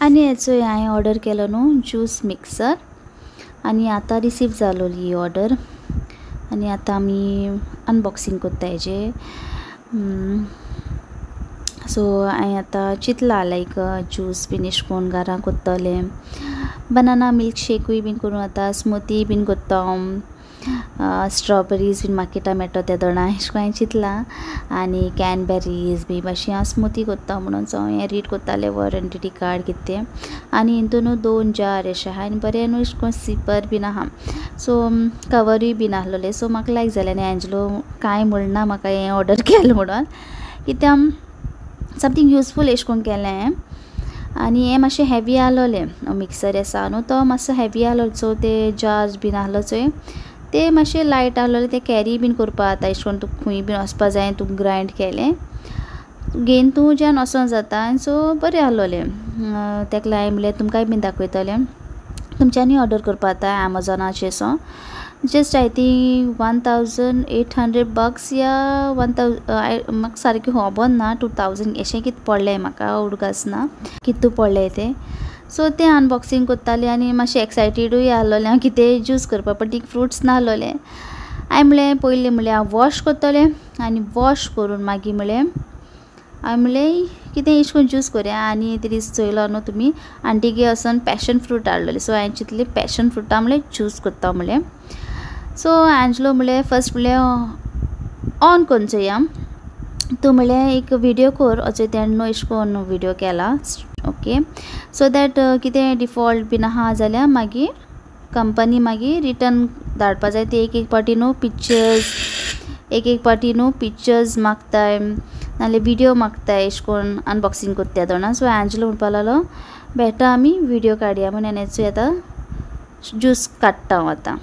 आनी हेचो हांवें ऑर्डर केलो न्हू ज्यूस मिक्सर आनी आतां रिसीव जालोली ही ऑर्डर आनी आतां आमी अनबॉक्सिंग कोत्ता हेजें सो हांवें आतां चिंतलां लायक ज्यूस बीन एश कोन्न घरा कोत्तलें बनाना मिल्कशेकूय बीन करून आतां स्मूथी बीन कोत्ता स्ट्रॉबेरीज बीन मार्केटां मेळटा ते दोना एश कोन्न हांवें चिंतलां आनी कॅनबेरीज बी मातशें हांव स्मूथी कोत्ता म्हणून सो हें रीड कोत्तालें वॉरंटी कार्ड कितें आनी हितून 2 जार अशें आहा आनी बरें न्हू एश कोन्न सिपर बीन आहा सो कवरूय बीन आहलोलें सो म्हाका लायक जालें आनी एंजलो कांय म्हणना म्हाका हें ऑर्डर केलें म्हणून कित्याक समथींग युजफूल एश कोन्न केलें आनी हें मातशें हेवी आहलोलें मिक्सर आसा न्हू तो मातसो हेवी आहलो सो ते जार्स बीन आहलो चोय ते मातशे लायट आहलोले ते कॅरी बीन करपा जाता एश कोन्न तुका खूंय बीन वचपा जाय तुका ग्रायंड केलें घेवन तूं ज्यान वचों जाता सो बरें आहलोलें तेका लागून म्हणलें तुमकांय बीन दाखयतलें तुमच्यांनी ऑर्डर करपा जाता एमेझॉनाचेर सो जस्ट आय थिंक $1,800 या 1000 म्हाका सारकें खबर ना 2000 अशें कितें पडलें म्हाका उडगास ना कितू पडलें तें सो तें अनबॉक्सिंग कोत्तालें आनी मातशें एक्सायटेडूय आहलोलें हांव कितें ज्यूस करपा पण तीक फ्रुट्स नाहलोले हांवें म्हणलें पयलीं म्हणलें हांव वॉश कोत्तलें आनी वॉश करून मागीर म्हणलें हांवें म्हणलें कितें एश कोन्न ज्यूस करया आनी ते दीस चोयलो न्हू तुमी आंटीगे वचोन पॅशन फ्रूट हाडलोलें सो हांवें चिंतलें पॅशन फ्रुटा म्हणलें ज्यूस कोत्ता म्हणलें सो एंजलो म्हणलें फर्स्ट म्हणलें ऑन कोन्न चोया तूं म्हणलें एक व्हिडियो कर अचो तेणें एश कोन्न व्हिडियो केला ओके सो दॅट कितें डिफॉल्ट बीन आहा जाल्यार मागीर कंपनी मागीर रिटर्न धाडपा जाय ते एक पाटी न्हू पिक्चर्स मागताय नाल्यार व्हिडियो मागताय एश कोन्न अनबॉक्सिंग कोत्ता दोना सो एंजलो म्हणपा लागलो बेटर आमी व्हिडियो काडया म्हणून हेचो आतां ज्यूस काडटा हांव आतां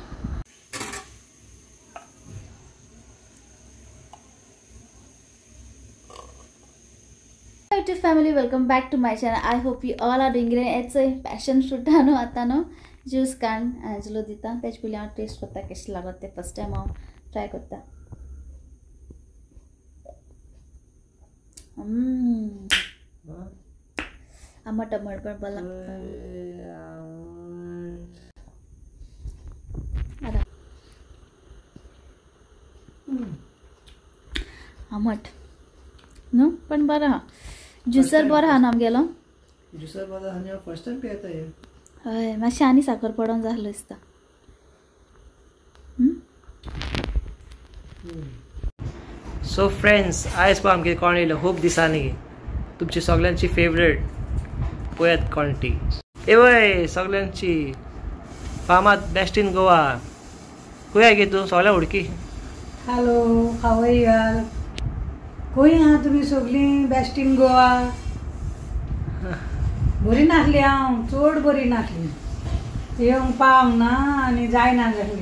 family welcome back to my channel. I hope you all are doing great. It's a passion fruit anu atano juice can Angelo dita tej pili हांव टेस्ट करता कशें लागत ते फर्स्ट टाइम हांव ट्राय करता आमट आमट पण बरं लागता आमट न्हू पण बरं आहा ज्युसर बरो आहा ना आमगेलो ज्युसर बरो आहा फर्स्ट टाइम पियता हे हय मातशें आनी साखर पडोन जाय आसलो दिसता सो फ्रेंड्स आयज पळय आमगे कोण येयलो खूब दिसांनी तुमची सगळ्यांची फेवरेट पळयात कोण ती एवय सगळ्यांची फामाद बेस्ट इन गोवा खंय गे तूं सगळ्या उडकी hello how are you all खंय आहा तुमी सगळीं बेस्ट इन गोवा बरी नासली हांव चड बरी नासली येवंक पावंक ना आनी जायना जाली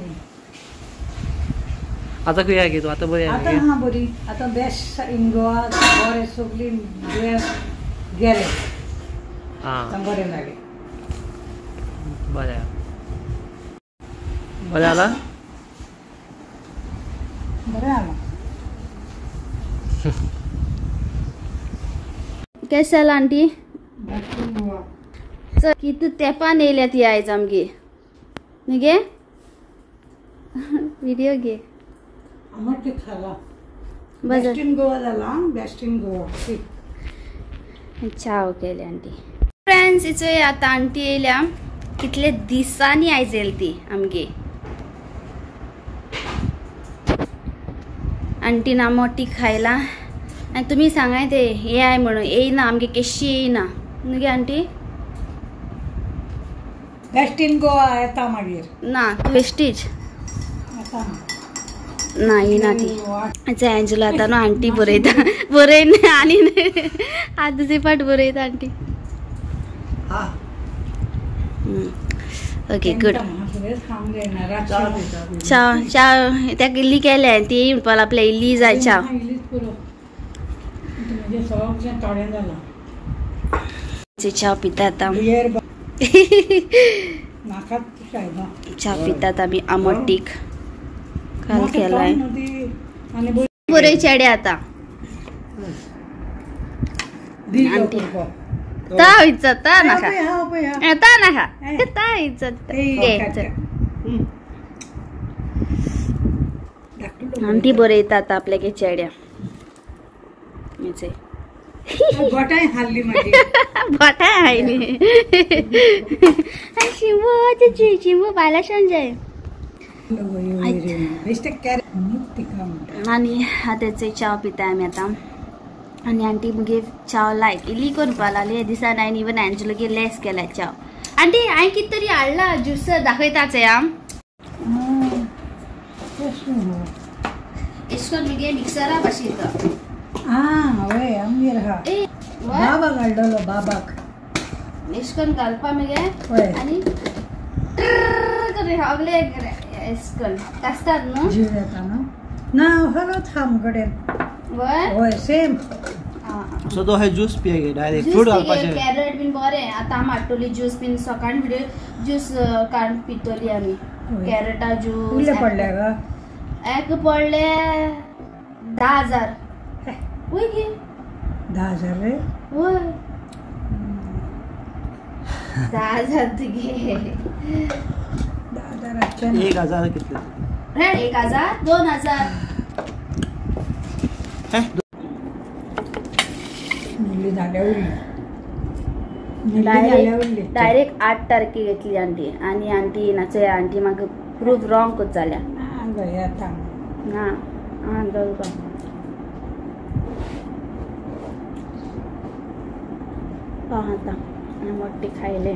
आतां खंय गे तूं आतां बरी आतां आहा बरी आतां बेस्ट इन गोवा बरें सगळीं दुयेंस गेले आतां बरें जालें बरें बरें जालां बरें जालां कैसे जाला आंटी सो कितू तेंपान येयल्यात ती आयज आमगे न्ही गे व्हिडिओ घे आमट कित जाला बेस्ट इन गोवा जाला बेस्ट इन गोवा चाव केली आंटी फ्रेंड्स इचो आतां आंटी येयल्या कितले दिसांनी आयज येयली ती आमगे आंटीन आमटी खायला आनी तुमी सांगाय ते हे आय म्हणून येयना आमगे केशी येयना न्हू गे आंटी बेस्ट इन गोवा येता मागीर ना वेस्टेज येता ना येयना ती अच्छा एंजलो आतां न्हू आंटी बरयता बरयना आनी आज दुसरी फाट बरयता आंटी ओके गुड चाव चाव त्या इल्ली केले ती म्हणपाक आपल्या इल्ली जाय चाव चाव पिता आतां चाव पितात आमी आमटीक काल केलाय बरय चेडे आतां आंटी ता इज्जत ता नाका हा पळय हा ता नाका ता इज्जत आंटी बरे येतात आपल्यागे चेड्या गोटाय हाल्ली माझी गोटाय हायली शिंबू शिंबू बाला संजय आणि त्याचे चाव पिताय आम्ही आता आणि आंटी मुगे चाव लायक इली करपा लागली दिसा नाही इवन एंजलो गे लेस केला चाव आंटी हांवें कितें तरी हाडला ज्यूस दाखयताच आम एशकोन मुगे मिक्सरा बसयता हय आमगेर हा बाबाक हाडलो बाबाक एशकोन घालपा मगे आनी हागले एशकोन कास्ताद न्हू जीव येता न्हू ना हलत हामकडेन होय सेम सो तो हे ज्यूस पियगे डायरेक्ट फ्रूट घालपाचे कॅरेट बीन बरे आता आम हाडटली ज्यूस बीन सकाळ फुडें ज्यूस काडून पितली आमी कॅरेटा ज्यूस कितले पडले गा एक पडले 10,000 वय गे 10,000 रे वय 10,000 तुगे 10,000 1,000 कितले रे 1,000 2,000 मुली झाल्या उरली डायरेक्ट 8 तारखे घेतली आंटी आणि आंटी नाचे आंटी म्हाका प्रूफ रॉंग कत जाल्या ना आता मोठी खायले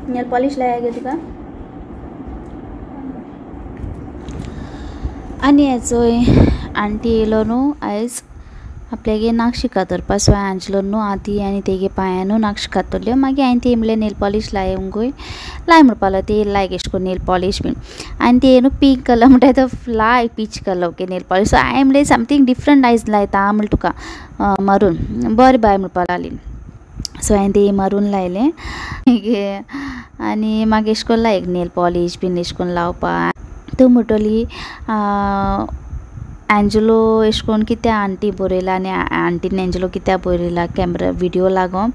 नेल पॉलिश लाया तुका आणि हेचोय आंटी येयलो न्हू आयज आपल्यागे नाक शिकातरपा सो एंजलो न्हू आती आनी तेगे पांयानू नाक शिकातल्यो मागीर हांवें ती म्हणलें नेल पॉलिश लायंगूय लाय म्हणपालो ती लायक एश कोन नेल पॉलिश बीन आनी ती न्हू पिंक कलर म्हणटा तो लाय peach colour okay nail polish so हांवें म्हणलें समथींग डिफरंट आयज लायता म्हणलें तुका मरून बरें बाय म्हणपा लागली सो हांवें ती मरून लायलें आनी मागीर एश कोन्न लायक नेल पॉलिश बीन एश कोन्न लावपा तूं म्हणटली एंजलो एश कोन्न कित्या आंटी बरयला आनी आंटीन एंजलो कित्या बरयला कॅमेरा विडियो लागो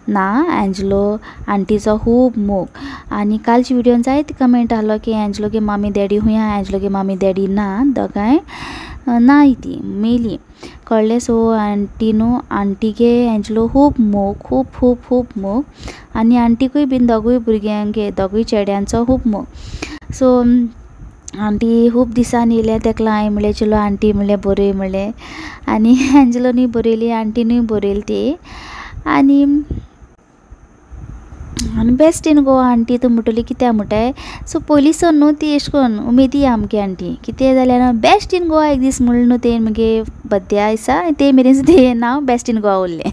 ना एंजलो आंटीचो खूब मोग आनी कालच्या विडियोन जायते कमेंट आहलो की एंजलो गे मामी डॅडी हुंया एंजलो गे मामी डॅडी ना दोगांय ना ती मेली कळ्ळें सो आंटी न्हू आंटीगे एंजलो खूब मोग खूब खूब खूब मोग आनी आंटीकूय बीन दोगूय भुरग्यांगे दोगूय चेड्यांचो खूब मोग सो आंटी खूब दिसान येयले तेका हांवें म्हणलें चलो आंटी म्हणलें बरय म्हणलें आनी एंजलोनी बरयली आंटीनूय बरयली ती आनी बेस्ट इन गोवा आंटी तूं म्हणटली कित्या म्हणटाय सो पयलींसून न्हू ती एश कोन्न उमेदी आमगे आंटी कितें जाल्यार न्हू बेस्ट इन गोवा एक दीस म्हणलें न्हू ते म्हगे बड्डे दिसा ते मेरेन तें नांव बेस्ट इन गोवा उरलें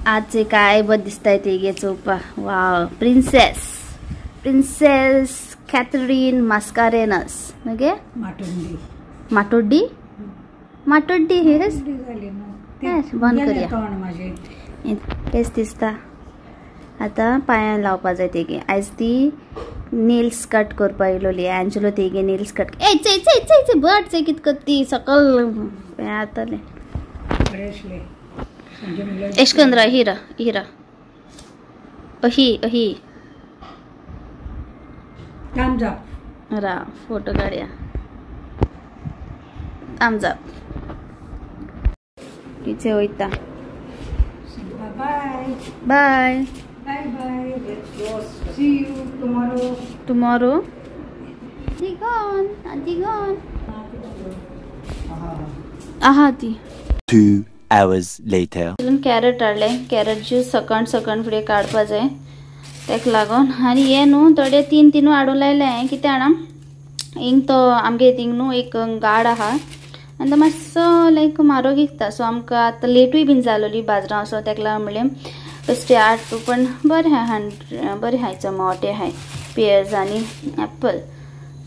आज काय बरें दिसताय तेगे चोवपा वाव प्रिंसेस कॅथरीन मास्कारेनस मगे माटोड्डी हेच बंद करया तेच दिसता आतां पांयां लावपा जाय तेगे आयज ती नेल्स कट करपा येयलोली एंजलो तेगे नेल्स कट बट चोय कित करती सकल हें जातलें एशकंद्रा हिरा अही रा फोटो काढया आमजा तिचे वयता बाय सी यू टुमॉरो ती गॉन आहा ती 2 hours later कॅरेट हाडले कॅरेट ज्यूस सकण फुडें काडपा जाय तेका लागोन आनी हे न्हू थोडे तीन हाडून लायले हांवें कितें हाडा हिंग तो आमगे थिंग न्हू एक गाड आहा आनी तो मातसो लायक म्हारग विकता सो आमकां आतां लेटूय बीन जालोली बाजरां वचो तेका लागून म्हणलें बेश्टे हाड तूं पण बरें आहा बरें हायचो मोटे हाय पेयर्स आनी एप्पल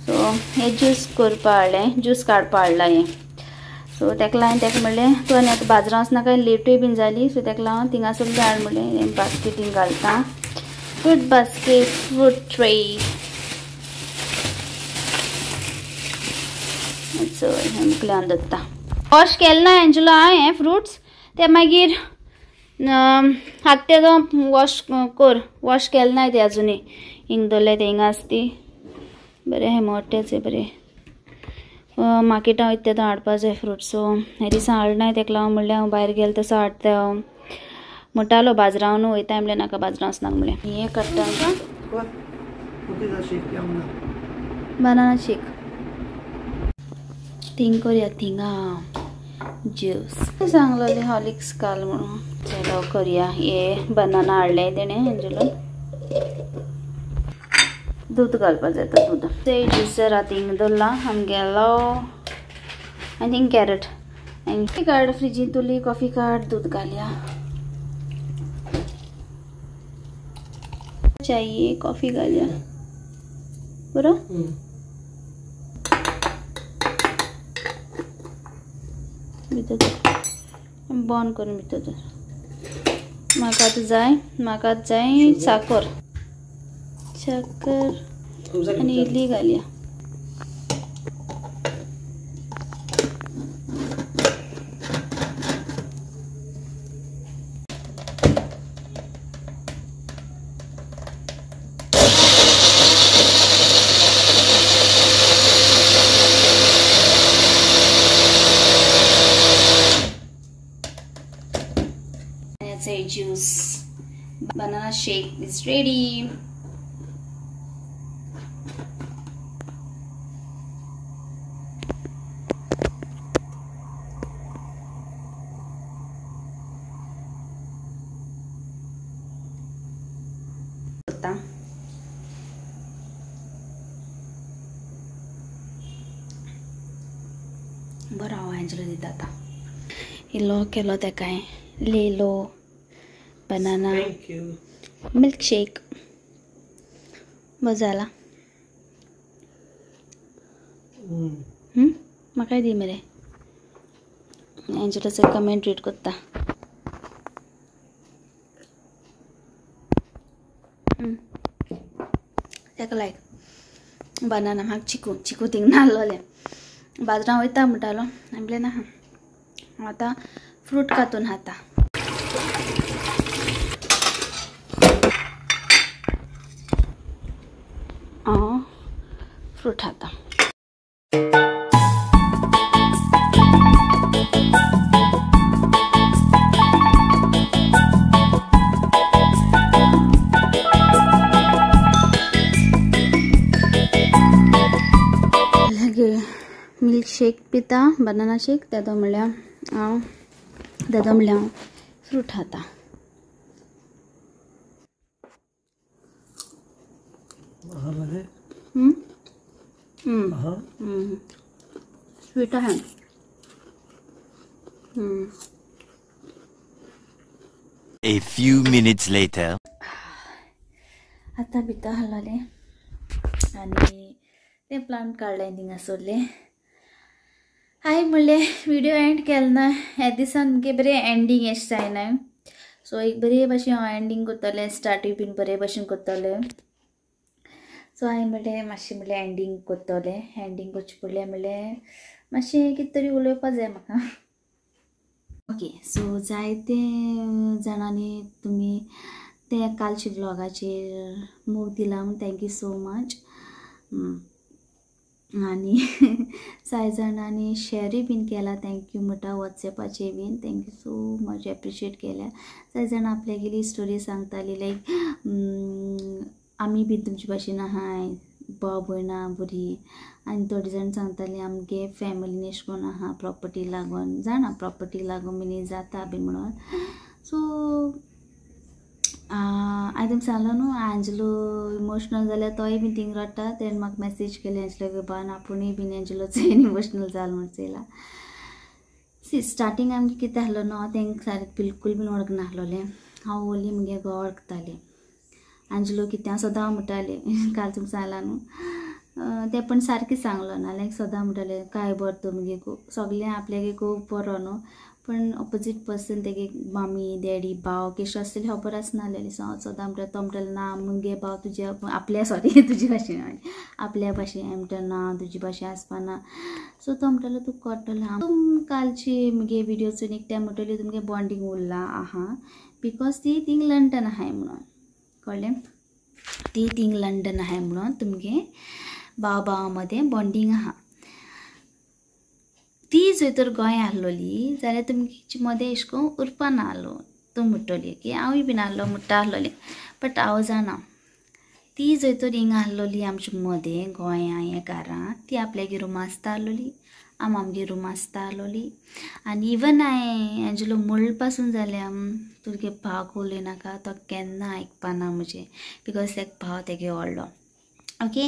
सो हे ज्यूस करपा हाडलें ज्यूस काडपा हाडला हें सो तेका लागून तेका म्हणलें तूं आनी आतां बाजरां वचनाका लेटूय बीन जाली सो तेका लागून थिंगासर हाड म्हणलें हें बास्केटीन घालता फ्रूट बास्केट फ्रूट ट्रे सो हें मुकल्यान दत्ता वॉश केलें ना एंजलो हांवें फ्रुट्स ते मागीर हाडटे तो वॉश कर वॉश केलें ना ते अजुनी हिंग दवरले ते हिंगा आसा ती बरें हे मोठेच बरें मार्केटां वयता तो हाडपा जाय फ्रुट्स सो हे दिसा हाडनाय तेका लागून म्हणलें हांव भायर गेलें तसो हाडटा हांव म्हणटालो बाजरावन वयता म्हणलें नाका बाजरां वचनाक म्हणलें हें करता बनाना शेक थिंग करुया थिंगा ज्यूस सांगलोलें हॉर्लिक्स घाल म्हणून चलो करुया हे बनाना हाडलें तेणें एंजलो दूध घालपा जाय दूध ते ज्यूसर आतां हिंग दवरला आमगेलो आय थिंक कॅरट आनी काड फ्रिजीन तुली कॉफी काड दूध घालया चाहिए कॉफी घालया बरो भितर बंद करून भितर म्हाका जाय साखर आणि idli घालया juice banana shake is ready. बरो हांव एंजलो दिता आतां इल्लो केलो तेका लेलो बनाना मिल्क शेक बरो जाला म्हाकाय दी मरे एंजलोचो कमेंट रीड करता तेका लायक बनाना म्हाका चिकू थिंग नासलोलें बाजरां वयता म्हणटालो म्हणलें ना आतां फ्रूट कातून खाता फ्रूट खाता मिल्क शेक पिता बनाना शेक तेदो म्हणल्यार हांव फ्रूट खाता स्वीट आहे A few minutes later. आता भितर हाडलें आनी ते प्लांट काडलें थिंगा सोडलें हाय म्हणलें व्हिडिओ एंड केलो ना ह्या दिसान मुगे बरें एंडींग एशें जायना सो एक बरे भाशेन हांव एंडींग करतलें स्टार्टींग बीन बरे भाशेन करतलें सो हांवें म्हणलें मातशें म्हणलें एंडींग करतलें एंडींग करचें पडलें म्हणलें मातशें कितें तरी उलोवपा जाय म्हाका ओके सो जायते जाणांनी तुमी ते कालचे व्लॉगाचेर मोग दिला म्हूण थँक्यू सो मच आनी 6 जाणांनी शेअरूय बीन केला थँक्यू म्हणटा वॉट्सॅपाचेर बीन थँक्यू सो मच एप्रिशिएट केल्या 6 जाणां आपल्यागेली स्टोरी सांगताली लायक आमी बीन तुमचे भाशेन आहाय भाव भयणां बरी आनी थोडे जाण सांगताली आमगे फॅमिलीन एशें कोन्न आहा प्रॉपर्टी लागून जाणा प्रॉपर्टी लागून बीन जाता बीन म्हणून सो हांवें तुमकां सांगलो न्हू एंजलो इमोशनल जाल्यार तोय बीन थिंग रडटा तेणें म्हाका मेसेज केली एंजलो बान आपुणूय बीन एंजलोचो इमोशनल जाल म्हूण चयला सी स्टार्टींग आमगे कितें आहलो न्हू हांव तेंकां सारकें बिलकूल बीन वळख नाहलोलें हांव ओन्ली मुगे घोव वळखतालें एंजलो कितें हांव सदां म्हणटालें काल तुमकां सांगलां न्हू तें पण सारकें सांगलो ना लायक सदां म्हणटालें काय बरो तो मुगे घोव सगलें आपल्यागे घोव बरो न्हू पण ऑपोजीट पर्सन तेगे मामी डॅडी भाव कशें आसतली खबर आसनासलेली सदां म्हणटा तो म्हणटालो ना मुगे भाव तुज्या आपल्या सॉरी तुजे भाशेन आपल्या भाशेन म्हणटा ना तुजी भाशा आसपाना सो तो म्हणटालो तूं करतलो तुम कालची मुगे व्हिडिओचून एक टायम म्हणटली तुमगे बॉन्डिंग उरला आहा बिकॉज ती थिंग लंडन आहाय म्हणून कळ्ळें ती थिंग लंडन आहाय म्हणून तुमगे भाव भावामध्ये बॉन्डिंग आहा ती जर तर गोंय आसलोली जाल्यार तुमचे मदें अशें करून उरपाना आसलो तूं म्हणटली की हांवूय बीन आसलो म्हणटा आसलोलें बट हांव जाणा ती जर तर हिंगा आसलोली आमचे मदें गोंया हे घरां ती आपल्यागे रूम आसता आसलोली आमगे रूम आसता आसलोली आनी इवन हांवें एंजलो म्हणले पासून जाल्या तुगे भावाक उलयनाका तो केन्ना आयकपाना म्हजें बिकॉज तेका भाव तेगे व्हडलो ओके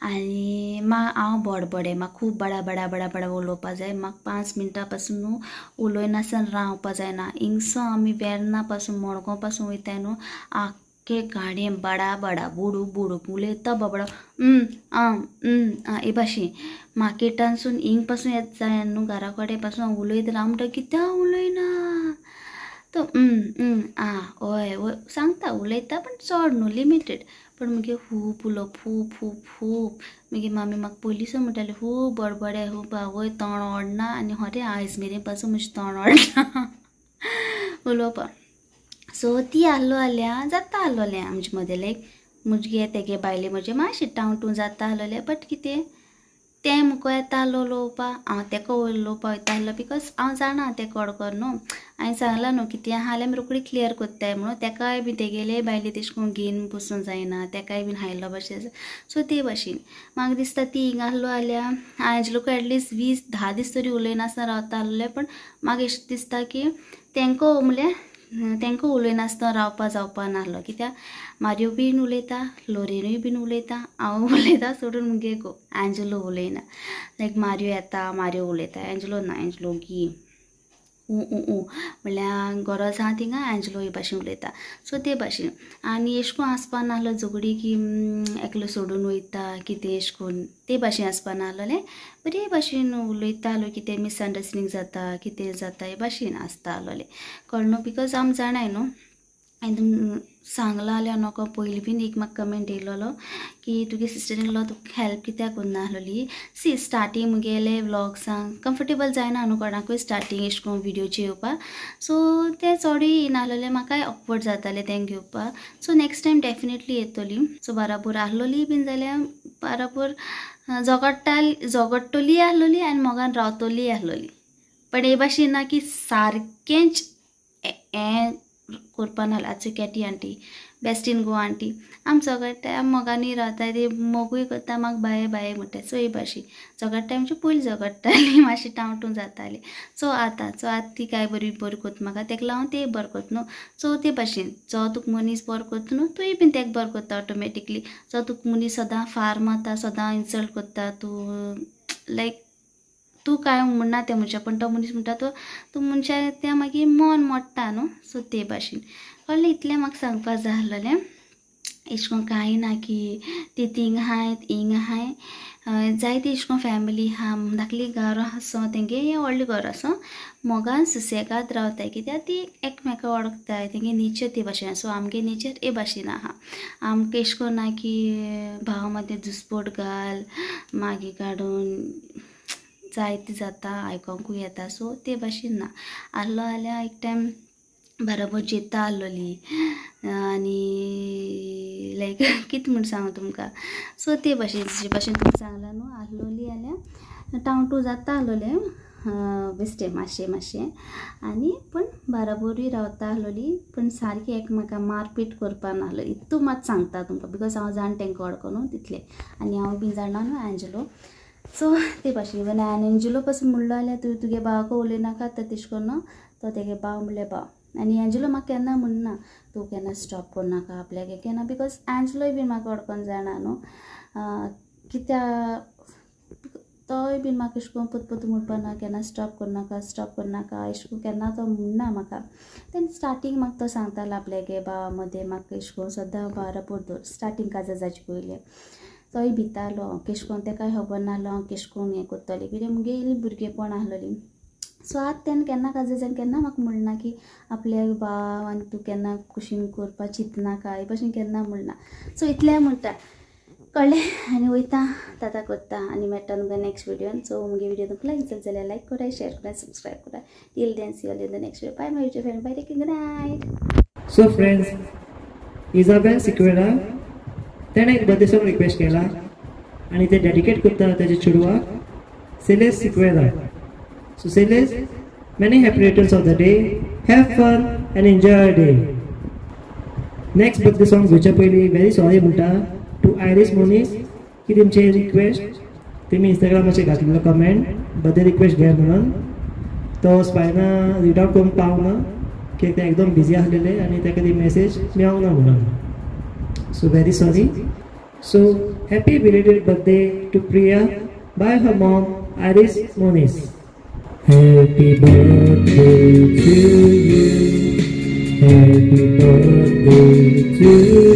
आनी हांव बडबडे म्हाका खूब बडा बडा बडा बडा उलोवपा जाय म्हाका 5 मिनटां पासून न्हू उलोयनासतना रावपा जायना हिंगसो आमी वेर्ना पासून मडगांव पासून वयताय न्हू आख्खे गाडयेन बडा बडा बुडू बुडू उलयता बाबडा हे भाशेन मार्केटानसून हिंग पासून येत जाय न्हू घरा कडेन पासून उलयत राव म्हणटा कित्याक उलयना तो हय हय सांगता उलयता पण चड न्हू लिमिटेड पण मुगे खूब उलोवप खूब मुगे मामी म्हाका पयलींसून म्हणटाली खूब बडबडे खूब आवय तोंड ओडना आनी हरे आयज मेरेन पासून म्हजें तोंड ओडना उलोवपाक सो ती आसलो जाल्यार जाता आसलोलें आमचे मदें लायक मुजगे तेगे बायले म्हजे मातशें टावटून जाता आसलोलें बट कितें तें मुको येता आसलो उलोवपाक हांव तेका उलोवपाक वयता आसलो बिकॉज हांव जाणा तें कडकर न्हू हांवें सांगलां न्हू कितें आहा जाल्यार रोखडी क्लियर कोत्ताय म्हणून तेकाय बी तेगेले बायले तेशें करून घेवन बसूं जायना तेकाय बीन हायलो भाशेन सो ते भाशेन म्हाका दिसता ती हिंगा आसलो जाल्यार हांवें लोक एटलिस्ट 20-10 दीस तरी उलयनासतना रावता आसलें पण म्हाका अशें दिसता की तेंको म्हणल्यार तेंका उलयनासतना रावपा जावपा नासलो कित्याक मारियो बीन उलयता लोरेनूय बीन उलयता हांव उलयता सोडून मुगे एंजलो उलयना लायक मारियो येता मारियो उलयता एंजलो ना एंजलो गी म्हणल्यार गरज आहा थिंगा एंजलो हे भाशेन उलयता सो ते भाशेन आनी अशें करून आसपा नासलो झगडी की एकलो सोडून वयता कितें अशें करून ते भाशेन आसपा नासलोलें बरे भाशेन उलयता आसलो कितें मिसअंडरस्टँडींग जाता कितें जाता हे भाशेन आसता आसलोलें कळ्ळो बिकॉज आमी जाणाय न्हू हांवें सांगलां जाल्यार नोको पयलीं बीन एक म्हाका कमेंट येयलोलो की तुगे सिस्टर इन लॉ तुका हेल्प कित्याक करना आसलोली सी स्टार्टींग मुगेले व्लॉग्सांक कम्फर्टेबल जायना न्हू कोणाकूय स्टार्टींग अशें करून व्हिडिओचे येवपाक सो ते चडूय येयना आसलोलें म्हाकाय ऑकवर्ड जातालें तें घेवपाक सो नेक्स्ट टायम डेफिनेटली येतली सो बाराबर आसलोली बीन जाल्यार बाराबर झगडटली आसलोली आनी मोगान रावतली आसलोली पण हे भाशेन ना की सारकेंच हें करपा नासलें आतां कॅटी आंटी बेस्टीन गो आंटी आमी झगडटाय आमी मोगांनी रावताय ती मोगूय करता म्हाका बाये बाये म्हणटाय सो हे भाशेन झगडटाय म्हणजे पयलीं झगडटाली मातशें टावटून जाताली सो आतां ती काय बरी करता म्हाका तेका लागून ते बरें करता न्हू सो ते भाशेन जो तुका मनीस बरो करता न्हू तूंय बीन तेका बरो करता ऑटोमॅटिकली जो तुका मनीस सदां फार मारता सदां इन्सल्ट करता तूं लायक तूं काय म्हणना त्या मनशा पण तो मनीस म्हणटा तो तूं मनशा तें मागीर मन मोडटा न्हू सो ते भाशेन कळ्ळें इतलें म्हाका सांगपा जाय आसलोलें अशें करून कांय ना की ती थिंग आहाय हिंग आहाय जायती अशें करून फॅमिली आहा धाकली घरां आसा तेंगे हें व्हडलें घर आसा मोगान सुसेगाद रावताय कित्याक ती एकमेका वळखताय तेंगे नेचर ते भाशेन सो आमगे नेचर हे भाशेन आहा आमकां अशें करून ना की भावा मदें दुस्पोट घाल मागी काडून जायते जाता आयकोंकूय येता सो ते भाशेन ना आसलो जाल्यार एक टायम बरोबर जेता आसलोली आनी लायक कितें म्हूण सांगू तुमकां सो ते भाशेन जे भाशेन तुमकां सांगलां न्हू आसलोली जाल्यार टावटू जाता आसलोलें बेश्टें मातशें आनी पण बराबरूय रावता आसलोली पण सारकी एकमेका मारपीट करपा नासलो इतू मात सांगता तुमकां बिकॉज हांव जाण तेंका वळखो न्हू तितलें आनी हांव बीन जाणा न्हू एंजलो सो ते भाशेन इवन हांवें एंजलो पासून म्हणलो जाल्यार तुगे भावाको उलयनाका तर तेशें करून तो तेगे भाव म्हणल्यार भाव आनी एंजलो म्हाका केन्ना म्हणना तूं केन्ना स्टॉप करनाका आपल्याक केन्ना बिकॉज एंजलोय बीन म्हाका वळखोन जाणा न्हू कित्याक तोय बीन म्हाका अशें करून पोत म्हणपाना केन्ना स्टॉप करनाका अशें करून केन्ना तो म्हणना म्हाका तेन्ना स्टार्टींग म्हाका तो सांगतालो आपल्यागे भावा मदें म्हाका अशें करून सद्दां बराबर दवर स्टार्टींग काजार जाचे पयलें तोय भितालो केश कोन तेकाय खबर नासलो हांव केश कोन हें करतलें कित्याक मुगे इल्ली भुरगेंपण आसलोली सो आत्यान केन्ना काजयच्यान केन्ना म्हाका म्हणना की आपल्या भाव आनी तूं केन्ना कुशींग करपा चिंतना काय भशेन केन्ना म्हणना. सो इतलें म्हणटा कळ्ळें आनी वयता ताता करता आनी मेळटा तुमकां नेक्स्ट व्हिडिओन. सो मुगे व्हिडिओ तुमकां लायक जालें जाल्यार लायक कराय, शेअर कराय, सबस्क्रायब कराय. Till then see all in the next video. Bye my YouTube friend, bye, take care, good night. So friends, Isabel Sequeira तेणें एक बर्थडे सॉंग रिक्वेस्ट केला आनी ते डेडिकेट करता ताच्या चेडवाक सेलेस Sequeira. So Celes, many happy returns of the day. Have fun and enjoy your day. Next birthday song गोच्या पयली very sorry म्हणटा to Iris Moniz की तुमचे रिक्वेस्ट तुमी इंस्टाग्रामाचेर घातलेलो कमेंट बर्थडे रिक्वेस्ट घे म्हणून तो स्पायना रीड आउट करून पावना कित्याक ते एकदम बिजी आसलेले आनी ताका ती मेसेज मेळोंक ना म्हणून. सो very sorry. So happy belated birthday to Priya by her mom Iris Moniz. Happy birthday to you. Happy birthday to you.